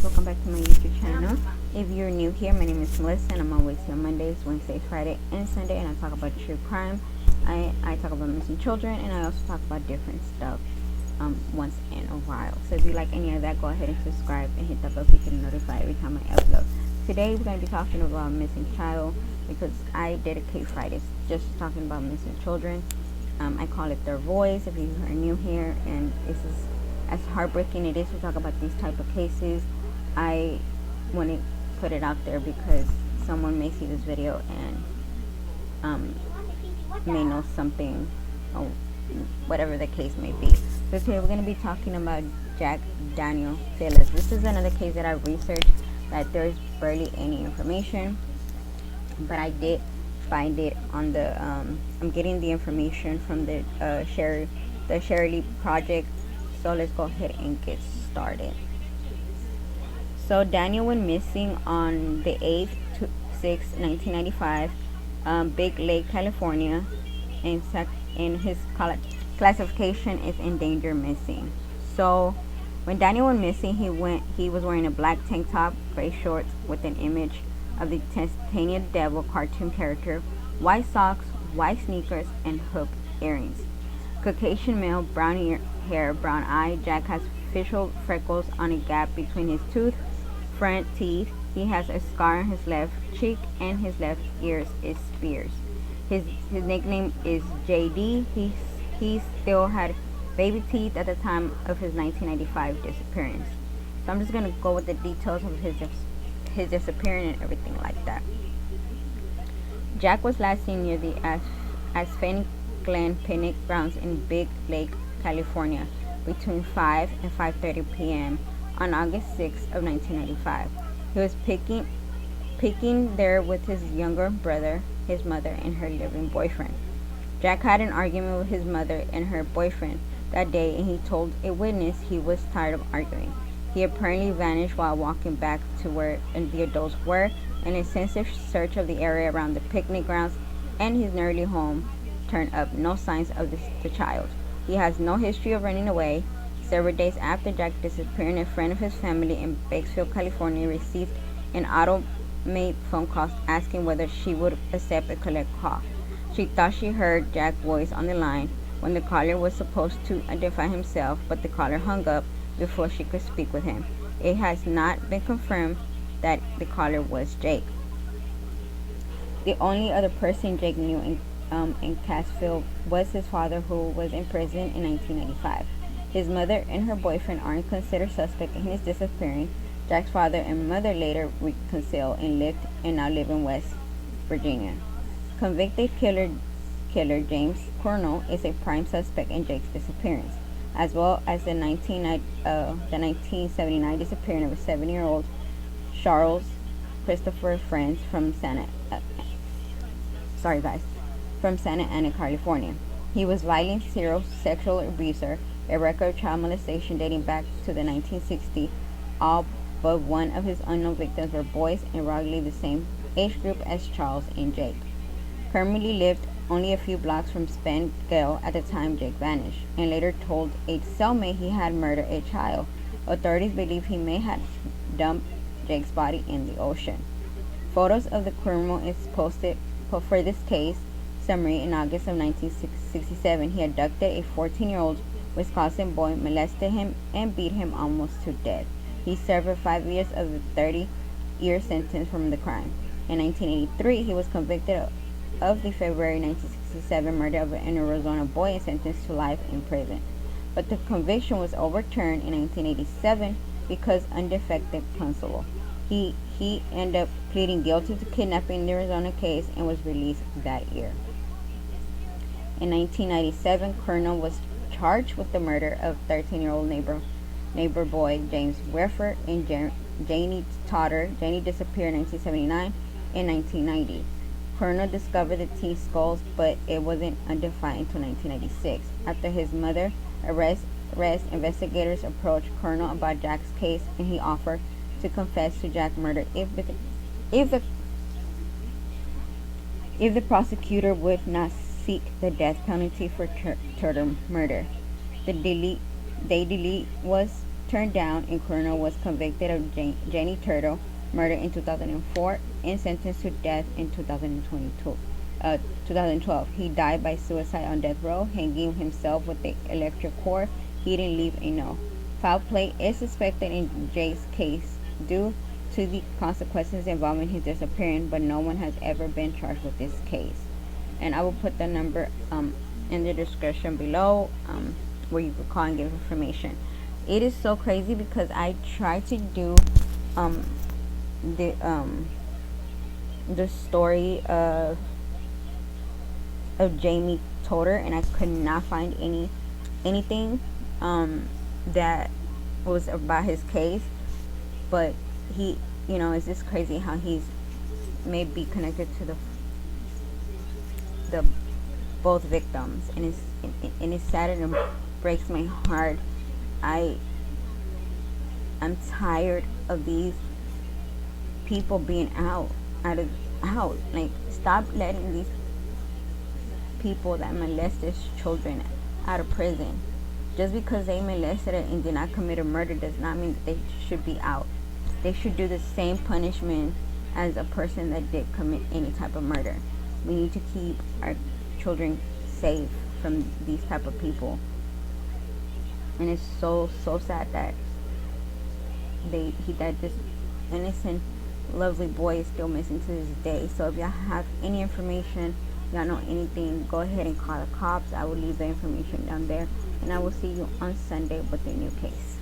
guys, welcome back to my YouTube channel. If you're new here, my name is Melissa and I'm always here Mondays, Wednesdays, Friday, and Sunday, and I talk about true crime. I talk about missing children, and I also talk about different stuff once in a while. So if you like any of that, go ahead and subscribe and hit that bell so you can notify every time I upload. Today we're going to be talking about missing child because I dedicate Fridays just to talking about missing children. I call it Their Voice if you are new here, and this is as heartbreaking it is to talk about these type of cases. I want to put it out there because someone may see this video and may know something or whatever the case may be. So today we're going to be talking about Jack Daniel Phillips. This is another case that I researched that there is barely any information, but I did find it on the I'm getting the information from the Shirley Project. So let's go ahead and get started. So Daniel went missing on the 8th to 6th, 1995, Big Lake, California, and his classification is endangered missing. So when Daniel went missing, he was wearing a black tank top, gray shorts with an image of the Tasmanian Devil cartoon character, white socks, white sneakers, and hoop earrings. Caucasian male, brown hair, brown eye. Jack has facial freckles on a gap between his front teeth. He has a scar on his left cheek, and his left ear is pierced. His nickname is JD. He still had baby teeth at the time of his 1995 disappearance. So I'm just gonna go with the details of his disappearance and everything like that. Jack was last seen near the Aspen Glen picnic grounds in Big Lake, California, between 5 and 5:30 p.m. on August 6 of 1995. He was picking there with his younger brother, his mother, and her living boyfriend. Jack had an argument with his mother and her boyfriend that day, and he told a witness he was tired of arguing. He apparently vanished while walking back to where the adults were. An extensive search of the area around the picnic grounds and his nearly home turned up no signs of the child. He has no history of running away. Several days after Jack disappeared, a friend of his family in Batesville, California, received an automated phone call asking whether she would accept a collect call. She thought she heard Jack's voice on the line when the caller was supposed to identify himself, but the caller hung up before she could speak with him. It has not been confirmed that the caller was Jake. The only other person Jake knew in Catskill was his father, who was in prison in 1995. His mother and her boyfriend aren't considered suspect in his disappearance. Jack's father and mother later reconciled and now live in West Virginia. Convicted killer James Cornell is a prime suspect in Jake's disappearance, as well as the 1979 disappearance of a 7-year-old Charles Christopher Friends from Santa Ana, California. He was violent serial sexual abuser, a record of child molestation dating back to the 1960s. All but one of his unknown victims were boys and roughly the same age group as Charles and Jake. Currently lived only a few blocks from Spangale at the time Jake vanished, and later told a cellmate he had murdered a child. Authorities believe he may have dumped Jake's body in the ocean. Photos of the criminal is posted for this case summary. In August of 1967, he abducted a 14-year-old Wisconsin boy, molested him, and beat him almost to death. He served 5 years of the 30-year sentence from the crime. In 1983, he was convicted of the February 1967 murder of an Arizona boy and sentenced to life in prison. But the conviction was overturned in 1987 because undefective counsel. He ended up pleading guilty to kidnapping in the Arizona case and was released that year. In 1997, Colonel was charged with the murder of 13-year-old neighbor boy James Weffer and Janie Totter. Janie disappeared in 1979 and 1990. Colonel discovered the teen's skulls, but it wasn't undefined until 1996. After his mother arrest, investigators approached Colonel about Jack's case, and he offered to confess to Jack's murder if the prosecutor would not seek the death penalty for murder. The delay was turned down, and Colonel was convicted of Jenny Turtle murder in 2004 and sentenced to death in 2012. He died by suicide on death row, hanging himself with the electric cord. He didn't leave a note. Foul play is suspected in Jay's case due to the consequences involving his disappearance, but no one has ever been charged with this case. And I will put the number in the description below, where you could call and give information. It is so crazy because I tried to do the story of Jamie Toter, and I could not find anything that was about his case. But he, it's just crazy how he's maybe connected to the both victims, and it's sad and it breaks my heart. I'm tired of these people being out. Like, stop letting these people that molest these children out of prison. Just because they molested it and did not commit a murder does not mean that they should be out. They should do the same punishment as a person that did commit any type of murder. We need to keep our children safe from these type of people. And it's so sad that this innocent, lovely boy is still missing to this day. So if y'all have any information, y'all know anything, go ahead and call the cops. I will leave the information down there, and I will see you on Sunday with a new case.